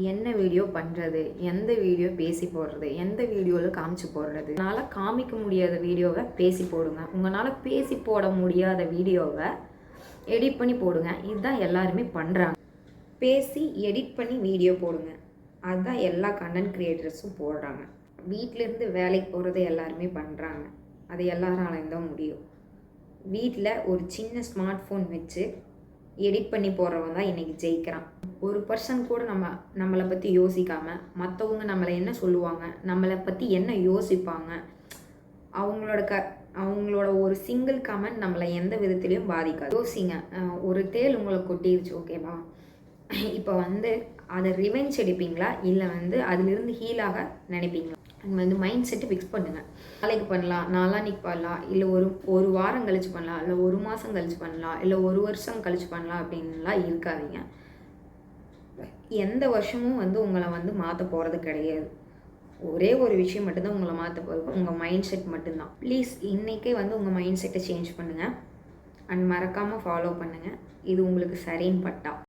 என்ன வீடியோ பண்ணுறது, எந்த வீடியோ பேசி போடுறது, எந்த வீடியோவில் காமிச்சு போடுறது. உங்களால் காமிக்க முடியாத வீடியோவை பேசி போடுங்க. உங்களால் பேசி போட முடியாத வீடியோவை எடிட் பண்ணி போடுங்க. இதுதான் எல்லாருமே பண்ணுறாங்க. பேசி எடிட் பண்ணி வீடியோ போடுங்க. அதுதான் எல்லா கண்டென்ட் க்ரியேட்டர்ஸும் போடுறாங்க. வீட்டிலேருந்து வேலைக்கு போகிறத எல்லாருமே பண்ணுறாங்க. அது எல்லாராலையும் தான் முடியும். வீட்டில் ஒரு சின்ன ஸ்மார்ட் ஃபோன் வச்சு எடிட் பண்ணி போடுறவங்க தான் இன்றைக்கி ஜெயிக்கிறான். ஒரு பர்சன் கூட நம்மளை பற்றி யோசிக்காமல் மற்றவங்க நம்மளை என்ன சொல்லுவாங்க, நம்மளை பற்றி என்ன யோசிப்பாங்க, அவங்களோட ஒரு சிங்கிள் கமெண்ட் நம்மளை எந்த விதத்துலேயும் பாதிக்காது. யோசிங்க, ஒரு தேள் உங்களை கொட்டிருச்சு, ஓகேவா? இப்போ அதை ரிவெஞ்ச் எடுப்பீங்களா, இல்லை அதிலிருந்து ஹீலாக நினைப்பீங்களா? மைண்ட் செட்டு ஃபிக்ஸ் பண்ணுங்கள். நாளைக்கு பண்ணலாம், நாளான்னைக்கு பண்ணலாம், இல்லை ஒரு வாரம் கழிச்சு பண்ணலாம், இல்லை ஒரு மாதம் கழிச்சு பண்ணலாம், இல்லை ஒரு வருஷம் கழிச்சு பண்ணலாம் அப்படின்லாம் இருக்காதீங்க. எந்த வருஷமும் உங்களை மாற்ற போகிறது கிடையாது. ஒரே ஒரு விஷயம் மட்டும்தான் உங்களை மாற்ற போகிறது, உங்கள் மைண்ட் செட் மட்டும்தான். ப்ளீஸ் இன்றைக்கே உங்கள் மைண்ட் செட்டை சேஞ்ச் பண்ணுங்கள் அண்ட் மறக்காமல் ஃபாலோ பண்ணுங்கள். இது உங்களுக்கு சரின்னு பட்டா.